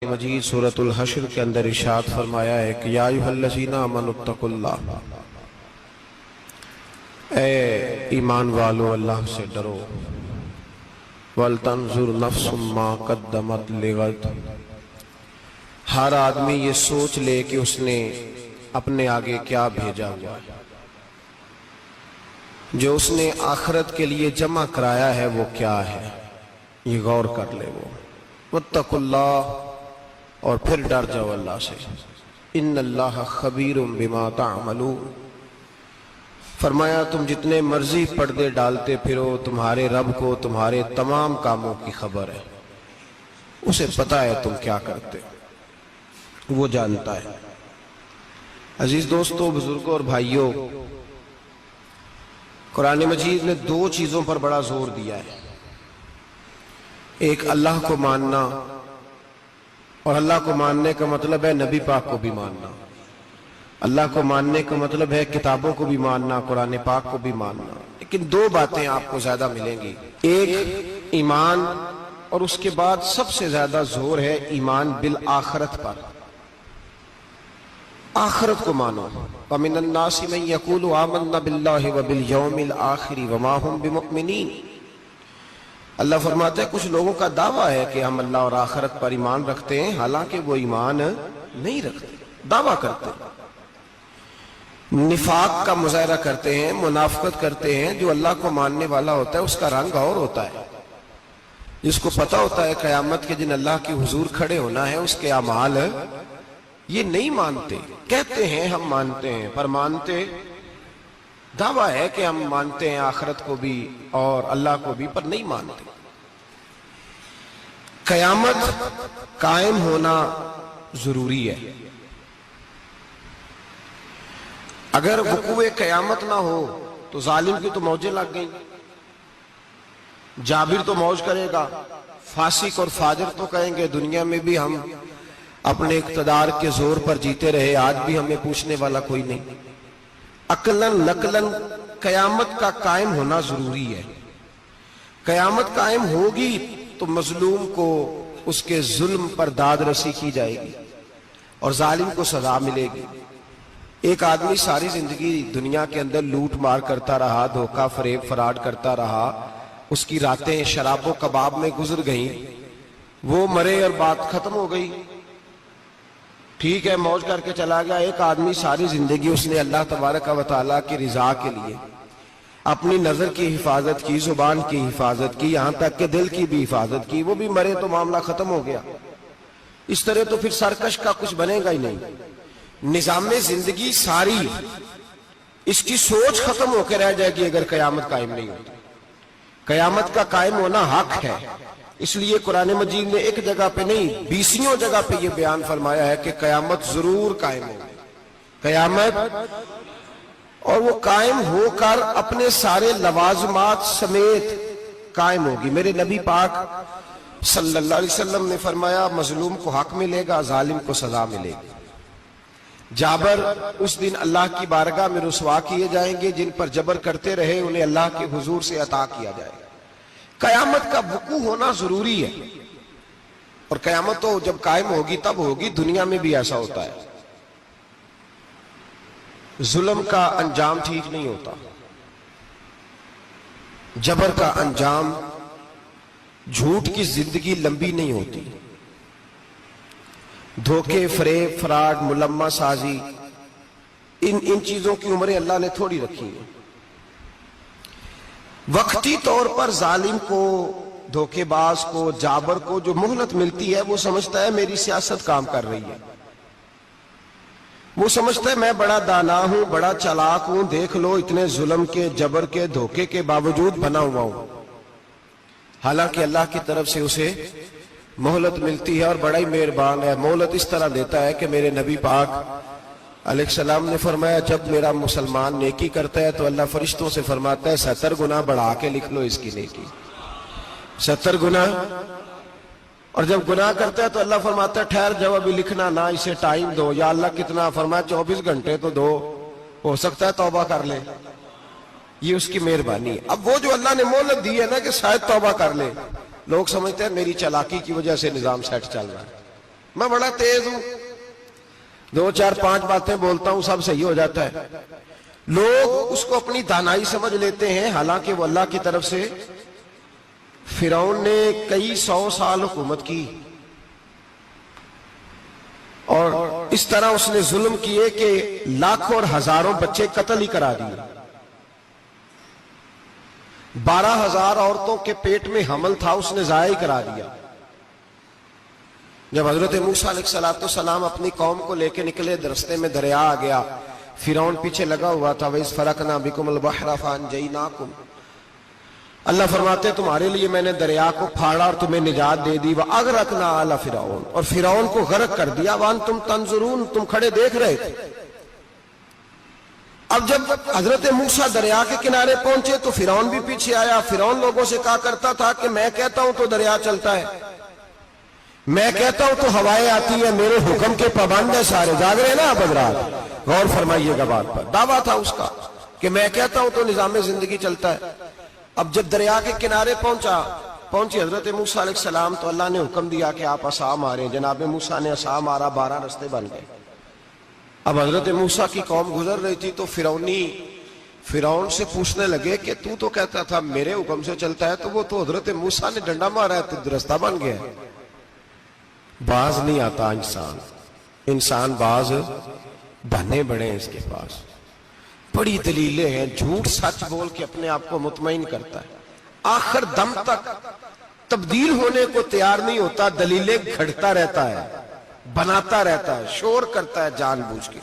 مجید سورۃ الحشر کے اندر ارشاد فرمایا ہے کہ یا ایھا الذین آمنوا اتقوا اللہ، اے ایمان والو اللہ سے ڈرو، وَلْتَنْظُرْ نَفْسٌ مَا قَدَّمَتْ لِغَدٍ، ہر آدمی یہ سوچ لے کہ اس نے اپنے آگے کیا بھیجا ہوا ہے، جو اس نے آخرت کے لیے جمع کرایا ہے وہ کیا ہے، یہ غور کر لے وہ۔ وَاتَّقُوا اللَّهَ، اور پھر ڈر جاؤ اللہ سے، إِنَّ اللَّهَ خَبِيرٌ بِمَا تَعْمَلُونَ، فرمایا تم جتنے مرضی پردے ڈالتے پھرو، تمہارے رب کو تمہارے تمام کاموں کی خبر ہے، اسے پتا ہے تم کیا کرتے، وہ جانتا ہے۔ عزیز دوستو، بزرگوں اور بھائیوں، قرآن مجید نے دو چیزوں پر بڑا زور دیا ہے، ایک اللہ کو ماننا، اور اللہ کو ماننے کا مطلب ہے نبی پاک کو بھی ماننا، اللہ کو ماننے کا مطلب ہے کتابوں کو بھی ماننا، قرآن پاک کو بھی ماننا۔ لیکن دو باتیں آپ کو زیادہ ملیں گی، ایک ایمان، اور اس کے بعد سب سے زیادہ زور ہے ایمان بالآخرت پر، آخرت کو مانو۔ وَمِنَ النَّاسِ مَن يَقُولُ آمَنَّا بِاللَّهِ وَبِالْيَوْمِ الْآخِرِ وَمَا هُمْ بِمُؤْمِنِينَ، اللہ فرماتا ہے کچھ لوگوں کا دعویٰ ہے کہ ہم اللہ اور آخرت پر ایمان رکھتے ہیں، حالانکہ وہ ایمان نہیں رکھتے، دعویٰ کرتے ہیں، نفاق کا مظاہرہ کرتے ہیں، منافقت کرتے ہیں۔ جو اللہ کو ماننے والا ہوتا ہے اس کا رنگ اور ہوتا ہے، جس کو پتا ہوتا ہے قیامت کے دن اللہ کے حضور کھڑے ہونا ہے، اس کے اعمال یہ نہیں مانتے، کہتے ہیں ہم مانتے ہیں، پر مانتے، دعویٰ ہے کہ ہم مانتے ہیں آخرت کو بھی اور اللہ کو بھی، پر نہیں مانتے۔ قیامت قائم ہونا ضروری ہے، اگر وقوع قیامت نہ ہو تو ظالم کی تو موجیں لگ گئیں، جابر تو موج کرے گا، فاسق اور فاجر تو کہیں گے دنیا میں بھی ہم اپنے اقتدار کے زور پر جیتے رہے، آج بھی ہمیں پوچھنے والا کوئی نہیں۔ عقلاً نقلاً قیامت کا قائم ہونا ضروری ہے۔ قیامت قائم ہوگی تو مظلوم کو اس کے ظلم پر داد رسی کی جائے گی اور ظالم کو سزا ملے گی۔ ایک آدمی ساری زندگی دنیا کے اندر لوٹ مار کرتا رہا، دھوکہ فریب فراڈ کرتا رہا، اس کی راتیں شراب و کباب میں گزر گئیں، وہ مرے اور بات ختم ہو گئی، ٹھیک ہے موج کر کے چلا گیا۔ ایک آدمی ساری زندگی اس نے اللہ تبارک و تعالیٰ کی رضا کے لیے اپنی نظر کی حفاظت کی، زبان کی حفاظت کی، یہاں تک کہ دل کی بھی حفاظت کی، وہ بھی مرے تو معاملہ ختم ہو گیا۔ اس طرح تو پھر سرکش کا کچھ بنے گا ہی نہیں۔ نظام زندگی ساری اس کی سوچ ختم ہو کے رہ جائے گی اگر قیامت قائم نہیں ہوتی۔ قیامت کا قائم ہونا حق ہے، اس لیے قرآن مجید نے ایک جگہ پہ نہیں 20 جگہ پہ یہ بیان فرمایا ہے کہ قیامت ضرور قائم ہوگی، قیامت، اور وہ قائم ہو کر اپنے سارے لوازمات سمیت قائم ہوگی۔ میرے نبی پاک صلی اللہ علیہ وسلم نے فرمایا مظلوم کو حق ملے گا، ظالم کو سزا ملے گی۔ جابر اس دن اللہ کی بارگاہ میں رسوا کیے جائیں گے، جن پر جبر کرتے رہے انہیں اللہ کے حضور سے عطا کیا جائے گا۔ قیامت کا وقوع ہونا ضروری ہے، اور قیامت تو جب قائم ہوگی تب ہوگی، دنیا میں بھی ایسا ہوتا ہے۔ ظلم کا انجام ٹھیک نہیں ہوتا، جبر کا انجام، جھوٹ کی زندگی لمبی نہیں ہوتی، دھوکے فریب فراڈ ملمہ سازی، ان چیزوں کی عمریں اللہ نے تھوڑی رکھی ہیں۔ وقتی طور پر ظالم کو، دھوکے باز کو، جابر کو جو مہلت ملتی ہے وہ سمجھتا ہے میری سیاست کام کر رہی ہے، وہ سمجھتا ہے میں بڑا دانا ہوں، بڑا چالاک ہوں، دیکھ لو اتنے ظلم کے، جبر کے، دھوکے کے باوجود بنا ہوا ہوں، حالانکہ اللہ کی طرف سے اسے مہلت ملتی ہے اور بڑا ہی مہربان ہے۔ مہلت اس طرح دیتا ہے کہ میرے نبی پاک علیہ السلام نے فرمایا جب میرا مسلمان نیکی کرتا ہے تو اللہ فرشتوں سے فرماتا ہے 70 گنا بڑھا کے لکھ لو اس کی نیکی، 70 گنا، اور جب گناہ کرتا ہے تو اللہ فرماتا ہے ٹھہر جاؤ ابھی لکھنا نہ، اسے ٹائم دو۔ یا اللہ کتنا؟ فرمایا 24 گھنٹے تو دو، ہو سکتا ہے توبہ کر لے، یہ اس کی مہربانی ہے۔ اب وہ جو اللہ نے مہلت دی ہے نا کہ شاید توبہ کر لے، لوگ سمجھتے ہیں میری چالاکی کی وجہ سے نظام سیٹ چل رہا ہے، میں بڑا تیز ہوں، 2 4 5 باتیں بولتا ہوں، سب صحیح ہو جاتا ہے۔ لوگ اس کو اپنی دانائی سمجھ لیتے ہیں، حالانکہ وہ اللہ کی طرف سے۔ فرعون نے کئی 100 سال حکومت کی اور اس طرح اس نے ظلم کیے کہ لاکھوں اور ہزاروں بچے قتل ہی کرا دیے۔ 12,000 عورتوں کے پیٹ میں حمل تھا، اس نے ضائع کرا دیا۔ جب حضرت موسیٰ علیہ السلام اپنی قوم کو لے کے نکلے، راستے میں دریا آ گیا، فرعون پیچھے لگا ہوا تھا۔ وَإِذْ فَرَقْنَا بِكُمُ الْبَحْرَ فَأَنْجَيْنَاكُمْ، اللہ فرماتے تمہارے لیے میں نے دریا کو پھاڑا اور تمہیں نجات دے دی۔ وَأَغْرَقْنَا آلَ فِرْعَوْنَ، اور فرعون کو غرق کر دیا۔ وَأَنْتُمْ تَنْظُرُونَ، تم کھڑے دیکھ رہے تھے۔ اب جب حضرت موسیٰ دریا کے کنارے پہنچے تو فرعون بھی پیچھے آیا۔ فرعون لوگوں سے کہا کرتا تھا کہ میں کہتا ہوں تو دریا چلتا ہے، میں کہتا ہوں تو ہوائیں آتی ہیں، میرے حکم کے پابند ہے سارے۔ جاگ رہے نا آپ حضرات، غور فرمائیے گا بات پر۔ دعویٰ تھا اس کا کہ میں کہتا ہوں تو نظام زندگی چلتا ہے۔ اب جب دریا کے کنارے پہنچی حضرت موسیٰ علیہ السلام تو اللہ نے حکم دیا کہ آپ عصا ماریں۔ جناب موسیٰ نے عصا مارا، 12 رستے بن گئے۔ اب حضرت موسیٰ کی قوم گزر رہی تھی تو فرعون سے پوچھنے لگے کہ تو کہتا تھا میرے حکم سے چلتا ہے، تو وہ تو حضرت موسیٰ نے ڈنڈا مارا ہے تو رستہ بن گیا۔ باز نہیں آتا انسان باز بنے بڑے ہیں اس کے پاس، بڑی دلیلیں ہیں، جھوٹ سچ بول کے اپنے آپ کو مطمئن کرتا ہے، آخر دم تک تبدیل ہونے کو تیار نہیں ہوتا، دلیلیں گھڑتا رہتا ہے، بناتا رہتا ہے، شور کرتا ہے جان بوجھ کے۔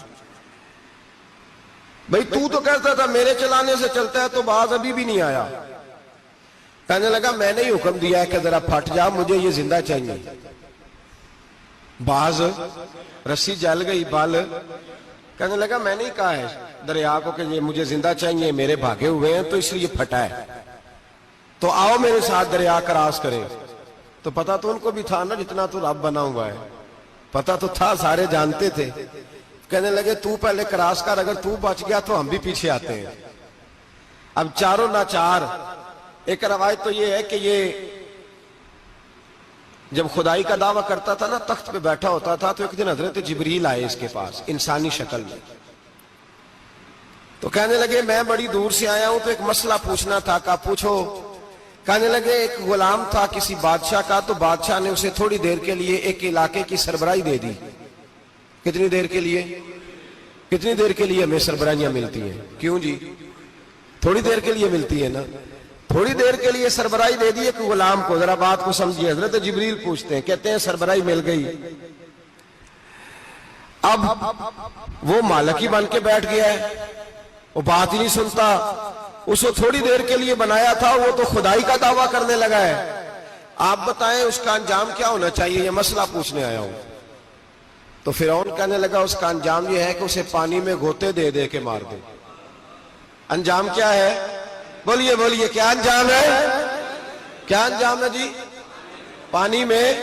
بھئی تو کہتا تھا میرے چلانے سے چلتا ہے، تو باز ابھی بھی نہیں آیا۔ کہنے لگا میں نے ہی حکم دیا ہے کہ ذرا پھٹ جا، مجھے یہ زندہ چاہیے۔ باز رسی جل گئی، بال کہنے لگا میں نے ہی کہا ہے دریا کو کہ یہ مجھے زندہ چاہیے، میرے بھاگے ہوئے ہیں تو اس لیے پھٹا ہے، تو آؤ میرے ساتھ دریا کراس کریں۔ تو پتا تو ان کو بھی تھا نا، جتنا تو رب بنا ہوا ہے، پتا تو تھا، سارے جانتے تھے۔ کہنے لگے تو پہلے کراس کر، اگر تو بچ گیا تو ہم بھی پیچھے آتے ہیں۔ اب چاروں ناچار۔ ایک روایت تو یہ ہے کہ یہ جب خدائی کا دعویٰ کرتا تھا نا، تخت پہ بیٹھا ہوتا تھا، تو ایک دن حضرت جبریل آئے اس کے پاس انسانی شکل میں، تو کہنے لگے میں بڑی دور سے آیا ہوں تو ایک مسئلہ پوچھنا تھا۔ کہا پوچھو۔ کہنے لگے ایک غلام تھا کسی بادشاہ کا، تو بادشاہ نے اسے تھوڑی دیر کے لیے ایک علاقے کی سربراہی دے دی۔ کتنی دیر کے لیے ہمیں سربراہیاں ملتی ہیں؟ کیوں جی؟ تھوڑی دیر کے لیے ملتی ہے نا، تھوڑی دیر کے لیے سربراہی دے دی ایک غلام کو۔ ذرا بات کو سمجھیے، حضرت جبریل پوچھتے ہیں، کہتے ہیں سربراہی مل گئی، اب وہ مالک ہی بن کے بیٹھ گیا ہے، وہ بات ہی نہیں سنتا، اس کو تھوڑی دیر کے لیے بنایا تھا، وہ تو خدائی کا دعویٰ کرنے لگا ہے۔ آپ بتائیں اس کا انجام کیا ہونا چاہیے؟ یہ مسئلہ پوچھنے آیا ہوں۔ تو فرعون کہنے لگا اس کا انجام یہ ہے کہ اسے پانی میں گوتے دے دے کے مار دے۔ انجام کیا ہے؟ بولیے کیا انجام ہے؟ کیا انجام ہے جی؟ پانی میں،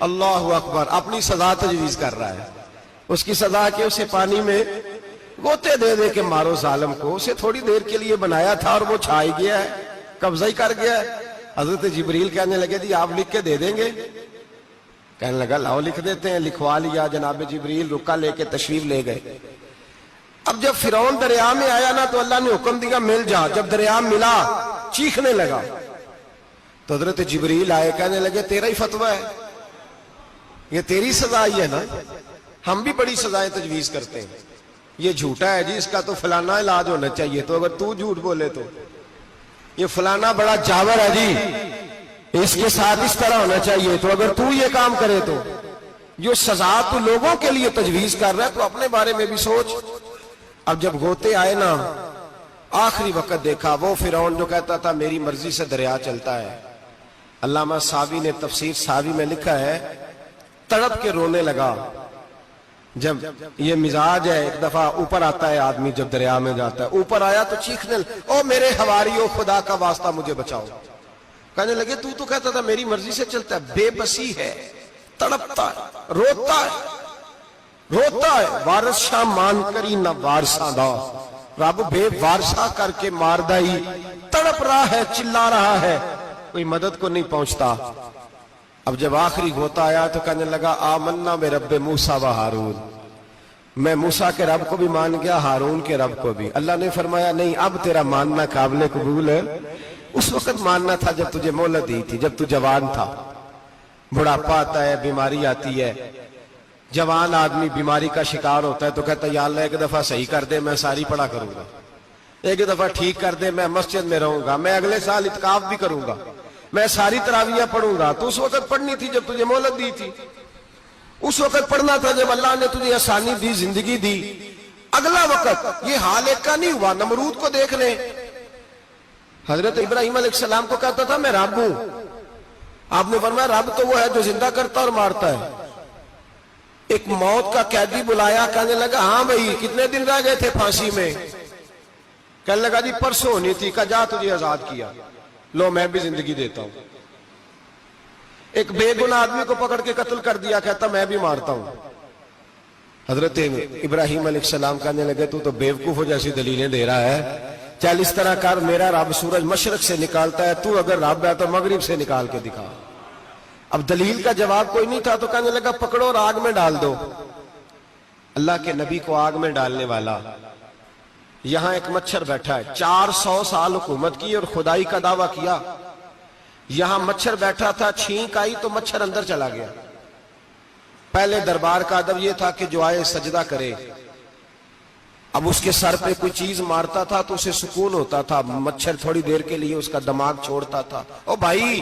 اللہ اکبر، اپنی سزا تجویز کر رہا ہے۔ اس کی سزا کہ اسے پانی میں گوتے دے دے کے مارو ظالم کو۔ اسے تھوڑی دیر کے لیے بنایا تھا اور وہ چھائی گیا ہے، قبضہ ہی کر گیا ہے۔ حضرت جبریل کہنے لگے جی آپ لکھ کے دے دیں گے؟ کہنے لگا لاؤ لکھ دیتے ہیں۔ لکھوا لیا، جناب جبریل رکا لے کے تشریف لے گئے۔ اب جب فرعون دریا میں آیا نا تو اللہ نے حکم دیا مل جا۔ جب دریا ملا چیخنے لگا تو حضرت جبریل آئے، کہنے لگے تیرا ہی فتویٰ ہے، یہ تیری سزا ہی ہے نا، ہم بھی بڑی سزائیں تجویز کرتے ہیں، یہ جھوٹا ہے جی، اس کا تو فلانا علاج ہونا چاہیے، تو اگر تو جھوٹ بولے تو یہ فلانا بڑا جاور ہے جی، اس کے ساتھ اس طرح ہونا چاہیے، تو اگر تو یہ کام کرے تو جو سزا تو لوگوں کے لیے تجویز کر رہا ہے تو اپنے بارے میں بھی سوچ۔ اب جب گوتے آئے نا، آخری وقت دیکھا وہ فرعون جو کہتا تھا میری مرضی سے دریا چلتا ہے، علامہ ساوی نے تفسیر ساوی میں لکھا ہے تڑپ کے رونے لگا۔ جب یہ مزاج ہے، ایک دفعہ اوپر آتا ہے آدمی جب دریا میں جاتا ہے، اوپر آیا تو چیخنے او میرے حواریو خدا کا واسطہ مجھے بچاؤ۔ کہنے لگے تو کہتا تھا میری مرضی سے چلتا ہے، بے بسی ہے، تڑپتا ہے، روتا ہے، وارث شاہ مان کری نہ وارثاں دا، رب بے وارثہ کر کے ماردہ ہی تڑپ رہا ہے، چلا رہا ہے، کوئی مدد کو نہیں پہنچتا۔ اب جب آخری ہوتا آیا تو کہنے لگا آمنا میں رب موسیٰ و ہارون، میں موسیٰ کے رب کو بھی مان گیا، ہارون کے رب کو بھی۔ اللہ نے فرمایا نہیں، اب تیرا ماننا قابل قبول ہے، اس وقت ماننا تھا جب تجھے مہلت دی تھی، جب تو جوان تھا۔ بڑھاپا آتا ہے، بیماری آتی ہے، جوان آدمی بیماری کا شکار ہوتا ہے تو کہتا ہے یا اللہ ایک دفعہ صحیح کر دے، میں ساری پڑھا کروں گا، ایک دفعہ ٹھیک کر دے، میں مسجد میں رہوں گا، میں اگلے سال اعتکاف بھی کروں گا، میں ساری تراویح پڑھوں گا۔ تو اس وقت پڑھنی تھی جب تجھے مہلت دی تھی، اس وقت پڑھنا تھا جب اللہ نے تجھے آسانی دی، زندگی دی۔ اگلا وقت یہ حال ایک کا نہیں ہوا۔ نمرود کو دیکھ لیں، حضرت ابراہیم علیہ السلام کو کہتا تھا میں رب ہوں، آپ نے فرمایا رب تو وہ ہے جو زندہ کرتا اور مارتا ہے۔ ایک موت کا قیدی بلایا، کہنے لگا ہاں بھائی کتنے دن رہ گئے تھے پھانسی میں؟ کہنے لگا جی پرسوں ہونی تھی، کہا جا تجھے آزاد کیا، لو میں بھی زندگی دیتا ہوں۔ ایک بے گناہ آدمی کو پکڑ کے قتل کر دیا، کہتا میں بھی مارتا ہوں۔ حضرت ابراہیم علیہ السلام کہنے لگے تو بیوقوفوں جیسی دلیلیں دے رہا ہے، چل اس طرح کر، میرا رب سورج مشرق سے نکالتا ہے، تو اگر رب ہے تو مغرب سے نکال کے دکھا۔ اب دلیل کا جواب کوئی نہیں تھا تو کہنے لگا پکڑو اور آگ میں ڈال دو۔ اللہ کے نبی کو آگ میں ڈالنے والا، یہاں ایک مچھر بیٹھا ہے، 400 سال حکومت کی اور خدائی کا دعویٰ کیا، یہاں مچھر بیٹھا تھا، چھینک آئی تو مچھر اندر چلا گیا۔ پہلے دربار کا ادب یہ تھا کہ جو آئے سجدہ کرے، اب اس کے سر پہ کوئی چیز مارتا تھا تو اسے سکون ہوتا تھا، مچھر تھوڑی دیر کے لیے اس کا دماغ چھوڑتا تھا۔ او بھائی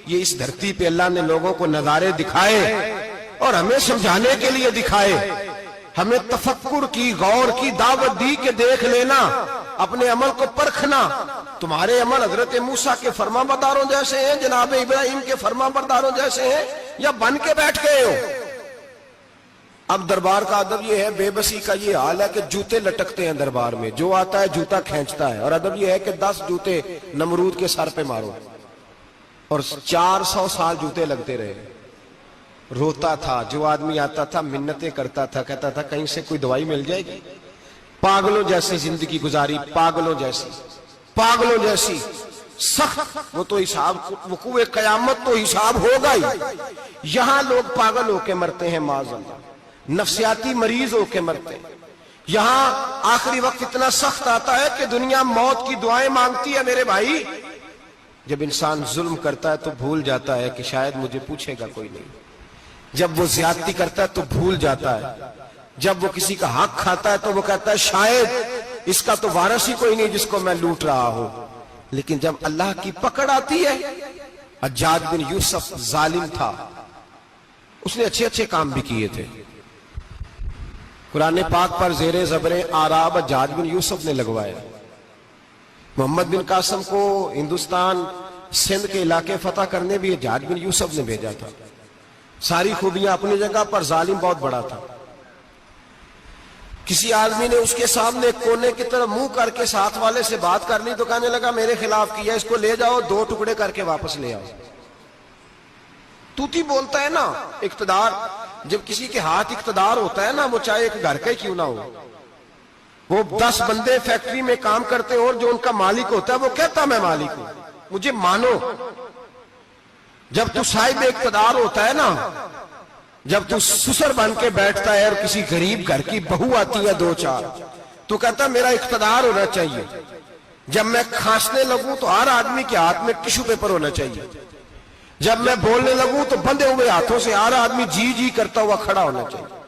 یہ اس دھرتی پہ اللہ نے لوگوں کو نظارے دکھائے اور ہمیں سمجھانے کے لیے دکھائے، ہمیں تفکر کی، غور کی دعوت دی کہ دیکھ لینا، اپنے عمل کو پرکھنا۔ تمہارے عمل حضرت موسیٰ کے فرما برداروں جیسے ہیں، جناب ابراہیم کے فرما برداروں جیسے ہیں، یا بن کے بیٹھ گئے ہو؟ اب دربار کا ادب یہ ہے، بے بسی کا یہ حال ہے کہ جوتے لٹکتے ہیں دربار میں، جو آتا ہے جوتا کھینچتا ہے، اور ادب یہ ہے کہ 10 جوتے نمرود کے سر پہ مارو، اور 400 سال جوتے لگتے رہے۔ روتا تھا، جو آدمی آتا تھا منتیں کرتا تھا، کہتا تھا کہیں سے کوئی دوائی مل جائے گی۔ پاگلوں جیسی زندگی گزاری، پاگلوں جیسی سخت، وہ تو حساب، وقوع قیامت تو حساب ہوگا ہی۔ یہاں لوگ پاگل ہو کے مرتے ہیں، معاذ اللہ، نفسیاتی مریض ہو کے مرتے ہیں۔ یہاں آخری وقت اتنا سخت آتا ہے کہ دنیا موت کی دعائیں مانگتی ہے۔ میرے بھائی جب انسان ظلم کرتا ہے تو بھول جاتا ہے کہ شاید مجھے پوچھے گا کوئی نہیں، جب وہ زیادتی کرتا ہے تو بھول جاتا ہے، جب وہ کسی کا حق کھاتا ہے تو وہ کہتا ہے شاید اس کا تو وارث ہی کوئی نہیں جس کو میں لوٹ رہا ہوں۔ لیکن جب اللہ کی پکڑ آتی ہے، حجاج بن یوسف ظالم تھا، اس نے اچھے کام بھی کیے تھے۔ قرآن پاک پر زیر زبر آراب حجاج بن یوسف نے لگوایا۔ محمد بن قاسم کو ہندوستان سندھ کے علاقے فتح کرنے بھی حجاج بن یوسف نے بھیجا تھا۔ ساری خوبیاں اپنی جگہ پر، ظالم بہت بڑا تھا۔ کسی آدمی نے اس کے سامنے کونے کی طرف منہ کر کے ساتھ والے سے بات کر لی تو کہنے لگا میرے خلاف کیا، اس کو لے جاؤ، 2 ٹکڑے کر کے واپس لے آؤ۔ توتی بولتا ہے نا، اقتدار، جب کسی کے ہاتھ اقتدار ہوتا ہے نا، وہ چاہے ایک گھر کا ہی کیوں نہ ہو، وہ 10 بندے فیکٹری میں کام کرتے ہیں اور جو ان کا مالک ہوتا ہے وہ کہتا میں مالک ہوں، مجھے مانو۔ جب تو صاحب اقتدار ہوتا ہے نا، جب تو سسر بن کے بیٹھتا ہے اور کسی غریب گھر کی بہو آتی ہے 2-4 تو کہتا میرا اقتدار ہونا چاہیے، جب میں کھانسنے لگوں تو ہر آدمی کے ہاتھ میں ٹشو پیپر ہونا چاہیے، جب میں بولنے لگوں تو بندھے ہوئے ہاتھوں سے ہر آدمی جی جی کرتا ہوا کھڑا ہونا چاہیے۔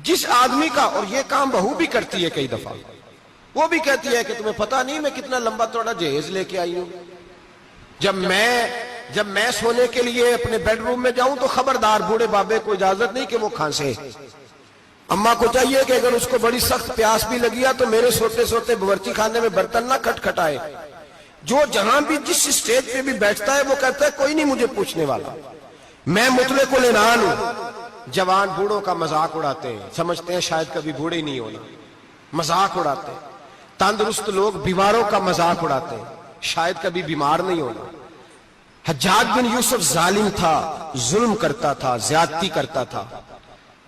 جس آدمی کا، اور یہ کام بہو بھی کرتی ہے کئی دفعہ، وہ بھی کہتی ہے کہ تمہیں پتا نہیں میں کتنا لمبا توڑا جہیز لے کے آئی ہوں، جب میں سونے کے لیے اپنے بیڈ روم میں جاؤں تو خبردار بوڑھے بابے کو اجازت نہیں کہ وہ کھانسے، اماں کو چاہیے کہ اگر اس کو بڑی سخت پیاس بھی لگی ہے تو میرے سوتے سوتے باورچی خانے میں برتن نہ کھٹکھٹائے۔ جو جہاں بھی جس اسٹیج پہ بھی بیٹھتا ہے وہ کہتا ہے کوئی نہیں مجھے پوچھنے والا، میں مطلق العنان ہوں۔ جوان بوڑھوں کا مذاق اڑاتے ہیں، سمجھتے ہیں شاید کبھی بوڑھے نہیں ہونا، مذاق اڑاتے ہیں۔ تندرست لوگ بیماروں کا مذاق اڑاتے ہیں، شاید کبھی بیمار نہیں ہونا۔ حجاج بن یوسف ظالم تھا، ظلم کرتا تھا، زیادتی کرتا تھا۔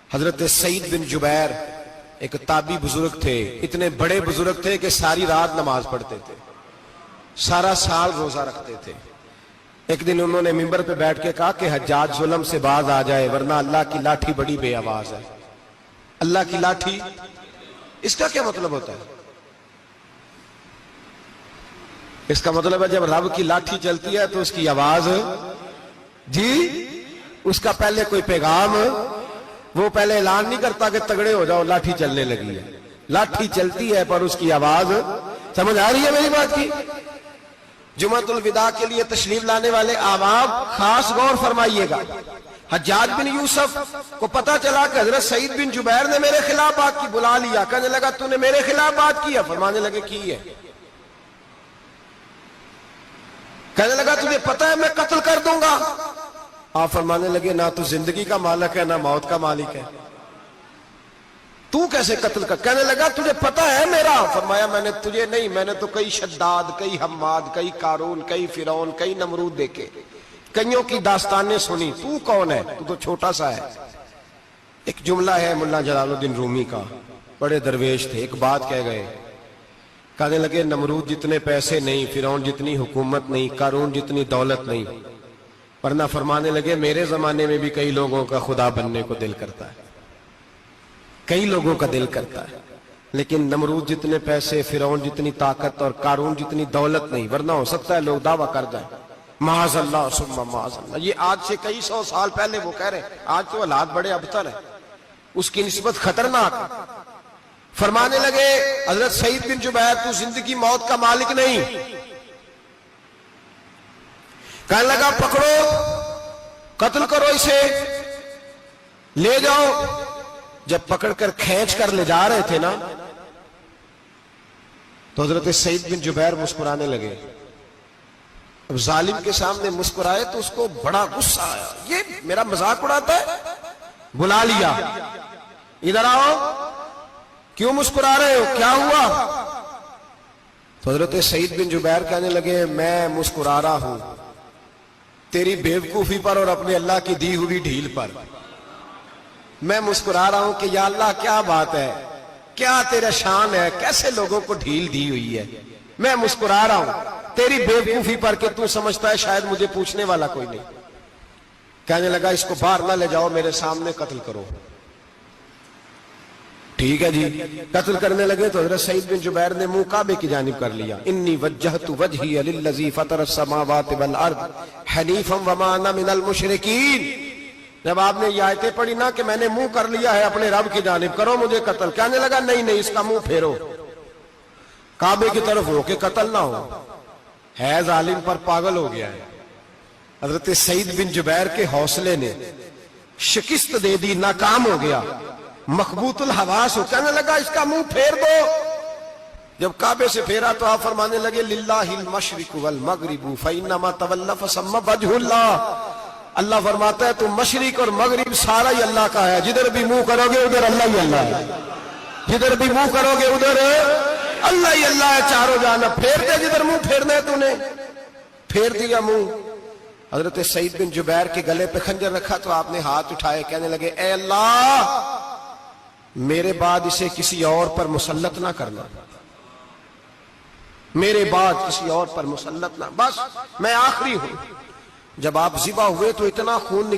حضرت سعید بن جبیر ایک تابعی بزرگ تھے، اتنے بڑے بزرگ تھے کہ ساری رات نماز پڑھتے تھے، سارا سال روزہ رکھتے تھے۔ ایک دن انہوں نے منبر پہ بیٹھ کے کہا کہ حجاج ظلم سے باز آ جائے ورنہ اللہ کی لاٹھی بڑی بے آواز ہے. اللہ کی لاٹھی، اس کا کیا مطلب ہوتا ہے؟ اس کا مطلب ہے جب رب کی لاٹھی چلتی ہے تو اس کی آواز، جی اس کا پہلے کوئی پیغام، وہ پہلے اعلان نہیں کرتا کہ تگڑے ہو جاؤ لاٹھی چلنے لگی ہے. لاٹھی چلتی ہے پر اس کی آواز، سمجھ آ رہی ہے میری بات کی؟ جمعۃ الوداع کے لیے تشریف لانے والے احباب خاص غور فرمائیے گا. حجاج بن یوسف کو پتا چلا کہ حضرت سعید بن جبیر نے میرے خلاف بات کی، بلا لیا، کہنے لگا تو نے میرے خلاف بات کی ہے؟ فرمانے لگے کی ہے. کہنے لگا تجھے پتا ہے میں قتل کر دوں گا؟ آپ فرمانے لگے نہ تو زندگی کا مالک ہے نہ موت کا مالک ہے، تو کیسے قتل کر؟ کہنے لگا تجھے پتا ہے میرا؟ فرمایا میں نے تجھے نہیں، میں نے تو کئی شداد، کئی حماد، کئی قارون، کئی فرعون، کئی نمرود دیکھے، کئیوں کی داستانیں سنی، تو کون ہے؟ تو چھوٹا سا ہے. ایک جملہ ہے ملا جلال الدین رومی کا، بڑے درویش تھے، ایک بات کہہ گئے، کہنے لگے نمرود جتنے پیسے نہیں، فرعون جتنی حکومت نہیں، قارون جتنی دولت نہیں، ورنہ فرمانے لگے میرے زمانے میں بھی کئی لوگوں کا خدا بننے کو دل کرتا ہے، کئی لوگوں کا دل کرتا ہے، لیکن نمرود جتنے پیسے، فرعون جتنی طاقت اور قارون جتنی دولت نہیں، ورنہ ہو سکتا ہے لوگ دعویٰ کر جائیں معاذ اللہ ثم معاذ اللہ. یہ آج سے کئی سو سال پہلے وہ کہہ رہے ہیں، آج تو حالات بڑے ابتر ہیں، اس کی نسبت خطرناک. فرمانے لگے حضرت سعید بن جبیر تو زندگی موت کا مالک نہیں. کہنے لگا پکڑو، قتل کرو اسے، لے جاؤ. جب پکڑ کر کھینچ کر لے جا رہے تھے نا تو حضرت سعید بن جبیر مسکرانے لگے. اب ظالم کے سامنے مسکرائے تو اس کو بڑا غصہ آیا، یہ میرا مذاق اڑاتا ہے. بلا لیا، ادھر آؤ، کیوں مسکرا رہے ہو، کیا ہوا؟ تو حضرت سعید بن جبیر کہنے لگے میں مسکرا رہا ہوں تیری بیوقوفی پر اور اپنے اللہ کی دی ہوئی ڈھیل پر. میں مسکرا رہا ہوں کہ یا اللہ کیا بات ہے، کیا تیرا شان ہے، کیسے لوگوں کو ڈھیل دی ہوئی ہے. میں مسکرا رہا ہوں تیری بیوقوفی پر کہ تو سمجھتا ہے شاید مجھے پوچھنے والا کوئی نہیں. کہنے لگا اس کو باہر نہ لے جاؤ، میرے سامنے قتل کرو. ٹھیک ہے جی، قتل کرنے لگے تو حضرت سعید بن جبیر نے منہ کعبے کی جانب کر لیا. انی وجہت وجہی للذی فطر السماوات والارض حنیفا وما انا من المشرکین. جب آپ نے یہ آیتیں پڑھی نا کہ میں نے منہ کر لیا ہے اپنے رب کی جانب، کرو مجھے قتل. کہنے لگا نہیں نہیں، اس کا منہ پھیرو، کعبے کی طرف ہو کے قتل نہ ہو. ہے ظالم پر پاگل ہو گیا ہے. حضرت سعید بن جبیر کے حوصلے نے شکست دے دی، ناکام ہو گیا، مخبوط الحواس ہو. کہنے لگا اس کا منہ پھیر دو. جب کعبے سے پھیرا تو آپ فرمانے لگے للہ المشرق والمغرب فانما تولى فثم وجه اللہ. اللہ فرماتا ہے تم مشرق اور مغرب سارا ہی اللہ کا ہے، جدھر بھی منہ کرو گے ادھر اللہ ہی اللہ ہے، جدھر بھی منہ کرو گے ادھر اللہ ہی اللہ ہے. چاروں جانب پھیر دے، جدھر منہ پھیرنا ہے تو نے پھیر دیا منہ. حضرت سعید بن جبیر کے گلے پہ خنجر رکھا تو آپ نے ہاتھ اٹھائے، کہنے لگے اے اللہ میرے بعد اسے کسی اور پر مسلط نہ کرنا، میرے بعد کسی اور پر مسلط نہ، بس میں آخری ہوں. جب آپ ذبح ہوئے تو اتنا خون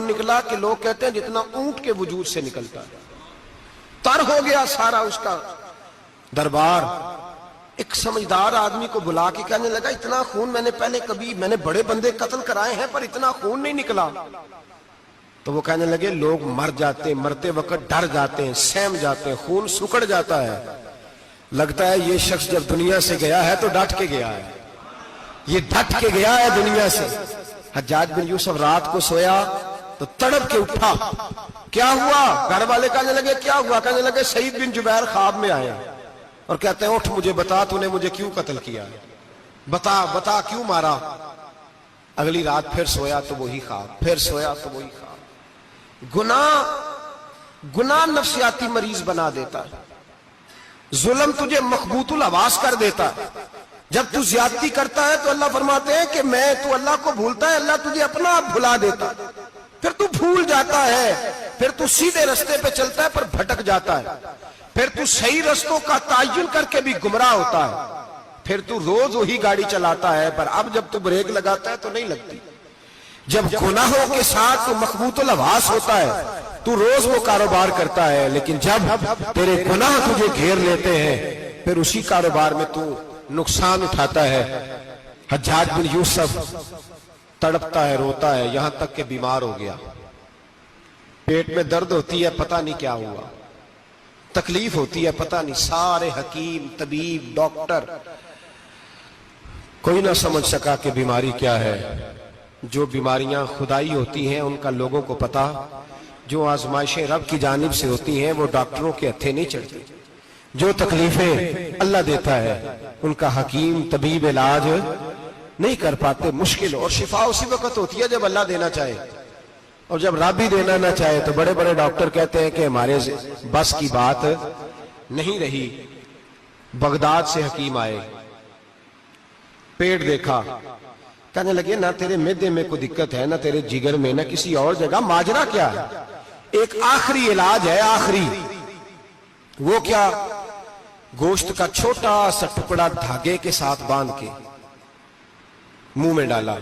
نکلا کہ لوگ کہتے ہیں جتنا اونٹ کے وجود سے نکلتا ہے. تر ہو گیا سارا اس کا دربار. ایک سمجھدار آدمی کو بلا کے کہنے لگا اتنا خون میں نے بڑے بندے قتل کرائے ہیں پر اتنا خون نہیں نکلا. تو وہ کہنے لگے لوگ مر جاتے ہیں، مرتے وقت ڈر جاتے ہیں، سہم جاتے ہیں، خون سکڑ جاتا ہے. لگتا ہے یہ شخص جب دنیا سے گیا ہے تو ڈٹ کے گیا ہے، یہ ڈٹ کے گیا ہے دنیا سے. حجاج بن یوسف رات کو سویا تو تڑپ کے اٹھا. کیا ہوا؟ گھر والے کہنے لگے کیا ہوا؟ کہنے لگے سعید بن جبیر خواب میں آئے اور کہتے ہیں اٹھ مجھے بتا تو نے مجھے کیوں قتل کیا، بتا کیوں مارا. اگلی رات پھر سویا تو وہی خواب، پھر سویا تو وہی خواب. گناہ نفسیاتی مریض بنا دیتا ہے، ظلم تجھے مخبوط الحواس کر دیتا ہے. جب تو زیادتی کرتا ہے تو اللہ فرماتے ہیں کہ تو اللہ کو بھولتا ہے، اللہ تجھے اپنا آپ بھلا دیتا ہے. پھر تو بھول جاتا ہے، پھر تو سیدھے رستے پہ چلتا ہے پر بھٹک جاتا ہے، پھر تو صحیح رستوں کا تعین کر کے بھی گمراہ ہوتا ہے. پھر تو روز وہی گاڑی چلاتا ہے، پر اب جب تو بریک لگاتا ہے تو نہیں لگتی۔ جب گناہوں کے ساتھ تو مخبوط الحواس ہوتا ہے تو روز وہ کاروبار کرتا ہے، لیکن جب تیرے گناہ تجھے گھیر لیتے ہیں پھر اسی کاروبار میں تو نقصان اٹھاتا ہے۔ حجاج بن یوسف تڑپتا ہے، روتا ہے، یہاں تک کہ بیمار ہو گیا، پیٹ میں درد ہوتی ہے، پتہ نہیں کیا ہوا، تکلیف ہوتی ہے، پتہ نہیں، سارے حکیم، طبیب، ڈاکٹر، کوئی نہ سمجھ سکا کہ بیماری کیا ہے۔ جو بیماریاں خدائی ہوتی ہیں ان کا لوگوں کو پتا، جو آزمائشیں رب کی جانب سے ہوتی ہیں وہ ڈاکٹروں کے ہتھے نہیں چڑھتی، جو تکلیفیں اللہ دیتا ہے ان کا حکیم طبیب علاج نہیں کر پاتے، مشکل، اور شفا اسی وقت ہوتی ہے جب اللہ دینا چاہے، اور جب رب ہی دینا نہ چاہے تو بڑے بڑے ڈاکٹر کہتے ہیں کہ ہمارے بس کی بات نہیں رہی۔ بغداد سے حکیم آئے، پیٹ دیکھا، کہنے لگے نہ تیرے معدے میں کوئی دقت ہے، نہ تیرے جگر میں، نہ کسی اور جگہ، ماجرا کیا ہے؟ ایک آخری علاج ہے، آخری، وہ کیا؟ گوشت کا چھوٹا سا ٹکڑا دھاگے کے ساتھ باندھ کے منہ میں ڈالا،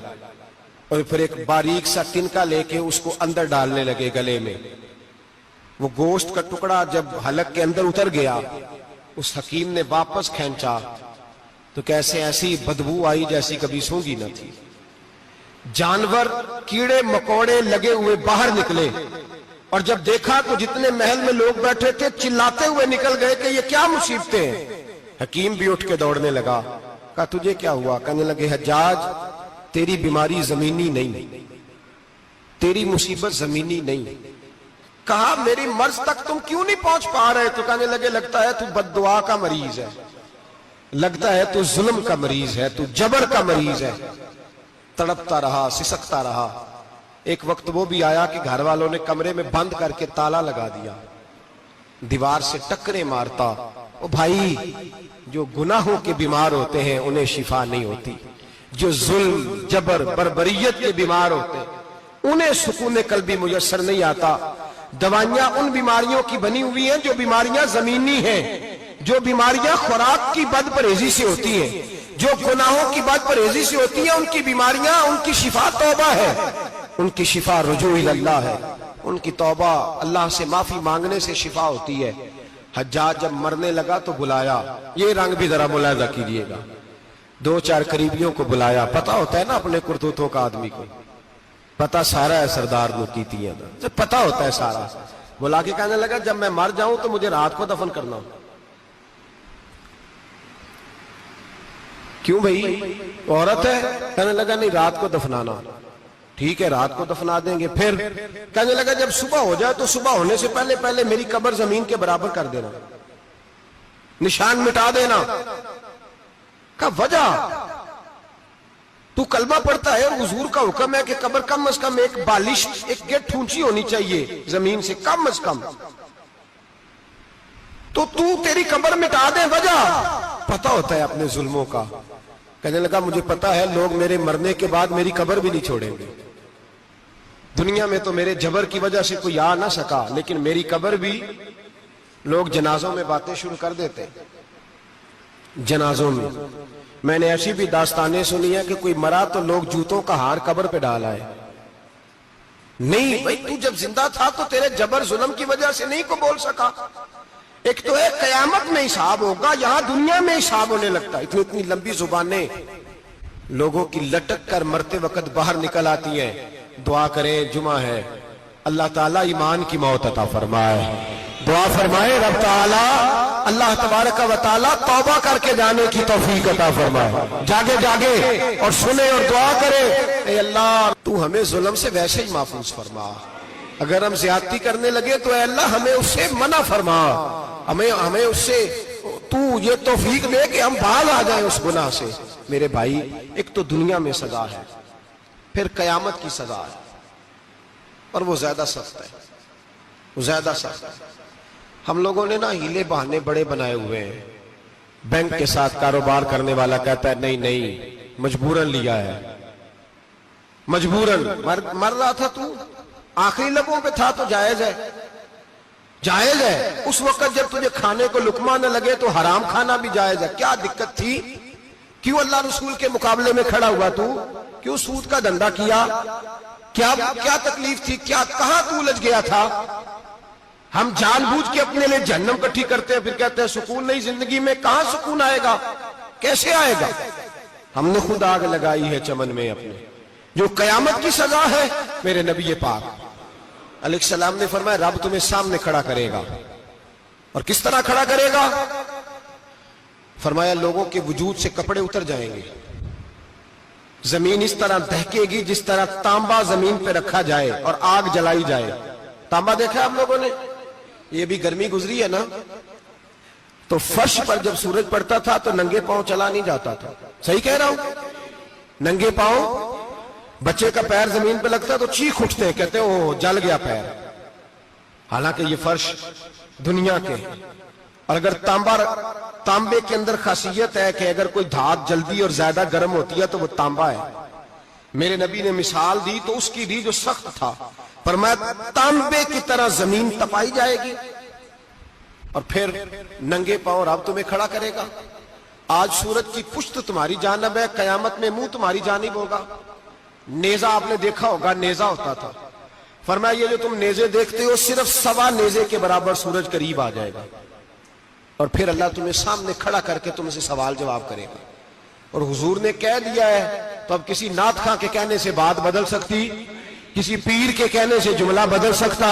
اور پھر ایک باریک سا ٹنکا لے کے اس کو اندر ڈالنے لگے گلے میں۔ وہ گوشت کا ٹکڑا جب حلق کے اندر اتر گیا، اس حکیم نے واپس کھینچا تو کیسے ایسی بدبو آئی جیسی کبھی سونگی نہ تھی۔ جانور، کیڑے مکوڑے لگے ہوئے باہر نکلے، اور جب دیکھا تو جتنے محل میں لوگ بیٹھے تھے چلاتے ہوئے نکل گئے کہ یہ کیا مصیبتیں ہیں۔ حکیم بھی اٹھ کے دوڑنے لگا، کہا تجھے کیا ہوا؟ کہنے لگے حجاج تیری بیماری زمینی نہیں، تیری مصیبت زمینی نہیں۔ کہا میری مرض تک تم کیوں نہیں پہنچ پا رہے؟ تو کہنے لگے لگتا ہے تو بد دعا کا مریض ہے، لگتا ہے تو ظلم کا مریض ہے، تو جبر کا مریض ہے۔ تڑپتا رہا، سسکتا رہا۔ ایک وقت وہ بھی آیا کہ گھر والوں نے کمرے میں بند کر کے تالا لگا دیا، دیوار سے ٹکرے مارتا۔ او بھائی، جو گناہوں کے بیمار ہوتے ہیں انہیں شفا نہیں ہوتی، جو ظلم، جبر، بربریت کے بیمار ہوتے ہیں انہیں سکون قلبی میسر نہیں آتا۔ دوائیاں ان بیماریوں کی بنی ہوئی ہیں جو بیماریاں زمینی ہیں، جو بیماریاں خوراک کی بد پرہیزی سے ہوتی ہیں، جو گناہوں کی بد پرہیزی سے ہوتی ہیں، ان کی بیماریاں، ان کی شفا توبہ ہے، ان کی شفا رجوع اللہ ہے، ان کی توبہ، اللہ سے معافی مانگنے سے شفا ہوتی ہے۔ حجاج جب مرنے لگا تو بلایا، یہ رنگ بھی ذرا ملاحظہ کیجئے گا، دو چار قریبیوں کو بلایا، پتہ ہوتا ہے نا اپنے کرتوتوں کا آدمی کو، پتہ سارا ہے سردار نوکیتیاں دا، پتہ ہوتا ہے سارا۔ بلا کے کہنے لگا جب میں مر جاؤں تو مجھے رات کو دفن کرنا ہو۔ کیوں بھئی، عورت ہے؟ کہنے لگا نہیں، رات کو دفنانا۔ ٹھیک ہے، رات کو دفنا دیں گے۔ پھر کہنے لگا جب صبح ہو جائے تو صبح ہونے سے پہلے پہلے میری قبر زمین کے برابر کر دینا، نشان مٹا دینا۔ کہا وجہ؟ تو کلمہ پڑھتا ہے، حضور کا حکم ہے کہ قبر کم از کم ایک بالش، ایک گٹ اونچی ہونی چاہیے زمین سے، کم از کم، تو تیری قبر مٹا دے، وجہ؟ پتہ ہوتا ہے اپنے ظلموں کا۔ کہنے لگا مجھے پتہ ہے لوگ میرے مرنے کے بعد میری قبر بھی نہیں چھوڑیں گے، دنیا میں تو میرے جبر کی وجہ سے کوئی آ نہ سکا، لیکن میری قبر بھی لوگ جنازوں میں باتیں شروع کر دیتے، جنازوں میں۔ میں نے ایسی بھی داستانیں سنی ہیں کہ کوئی مرا تو لوگ جوتوں کا ہار قبر پہ ڈال آئے۔ نہیں بھائی، تو جب زندہ تھا تو تیرے جبر ظلم کی وجہ سے نہیں کو بول سکا۔ ایک تو ہے قیامت میں حساب ہوگا، یہاں دنیا میں حساب ہونے لگتا ہے۔ اتنی لمبی زبانیں لوگوں کی لٹک کر مرتے وقت باہر نکل آتی ہیں۔ دعا کریں، جمعہ ہے، اللہ تعالیٰ ایمان کی موت عطا فرمائے، دعا فرمائے رب تعالیٰ، اللہ تبارک و تعالیٰ توبہ کر کے جانے کی توفیق عطا فرمائے، جاگے جاگے اور سنے اور دعا کرے، اے اللہ تو ہمیں ظلم سے ویسے ہی محفوظ فرما، اگر ہم زیادتی کرنے لگے تو اے اللہ ہمیں اس سے منع فرما، ہمیں اس سے تو یہ توفیق دے کہ ہم باز آ جائیں اس گناہ سے۔ میرے بھائی، ایک تو دنیا میں سزا ہے، پھر قیامت کی سزا ہے، اور وہ زیادہ سخت ہے، وہ زیادہ سخت ہے۔ ہم لوگوں نے نا ہیلے بہانے بڑے بنائے ہوئے ہیں۔ بینک کے ساتھ کاروبار کرنے والا کہتا ہے نہیں نہیں، مجبوراً لیا ہے، مجبوراً مر رہا تھا تو، آخری لبوں پہ تھا تو جائز ہے، جائز ہے۔ اس وقت جب تجھے کھانے کو لقمہ نہ لگے تو حرام کھانا بھی جائز ہے، کیا دقت تھی؟ کیوں اللہ رسول کے مقابلے میں کھڑا ہوا تو؟ کیوں سود کا دھندا کیا؟ کیا تکلیف تھی؟ کہاں تو الجھ گیا تھا؟ ہم جان بوجھ کے اپنے لیے جہنم کٹھی کرتے ہیں، پھر کہتے ہیں سکون نہیں زندگی میں۔ کہاں سکون آئے گا؟ کیسے آئے گا؟ ہم نے خود آگ لگائی ہے چمن میں اپنے، جو قیامت کی سزا ہے۔ میرے نبی پاک علیہ السلام نے فرمایا رب تمہیں سامنے کھڑا کرے گا، اور کس طرح کھڑا کرے گا؟ فرمایا لوگوں کے وجود سے کپڑے اتر جائیں گے، زمین اس طرح دہکے گی جس طرح تانبا زمین پہ رکھا جائے اور آگ جلائی جائے۔ تانبا دیکھا آپ لوگوں نے؟ یہ بھی گرمی گزری ہے نا، تو فرش پر جب سورج پڑتا تھا تو ننگے پاؤں چلا نہیں جاتا تھا، صحیح کہہ رہا ہوں؟ ننگے پاؤں، بچے کا پیر زمین پہ لگتا تو چیخ اٹھتے ہیں، کہتے ہیں اوہ جل گیا پیر، حالانکہ یہ فرش دنیا کے۔ اور اگر تانبے کے اندر خاصیت ہے کہ اگر کوئی دھات جلدی اور زیادہ گرم ہوتی ہے تو وہ تانبا ہے۔ میرے نبی نے مثال دی تو اس کی دی جو سخت تھا، فرمایا تانبے کی طرح زمین تپائی جائے گی، اور پھر ننگے پاؤں رب تمہیں کھڑا کرے گا۔ آج سورج کی پشت تمہاری جانب ہے، قیامت میں منہ تمہاری جانب ہوگا۔ نیزہ آپ نے دیکھا ہوگا، نیزہ ہوتا تھا، فرمایا یہ جو تم نیزے دیکھتے ہو صرف 1.25 نیزے کے برابر سورج قریب آ جائے گا، اور پھر اللہ تمہیں سامنے کھڑا کر کے تم سے سوال جواب کرے گا۔ اور حضور نے کہہ دیا ہے تو اب کسی نعت خواں کے کہنے سے بات بدل سکتی، کسی پیر کے کہنے سے جملہ بدل سکتا؟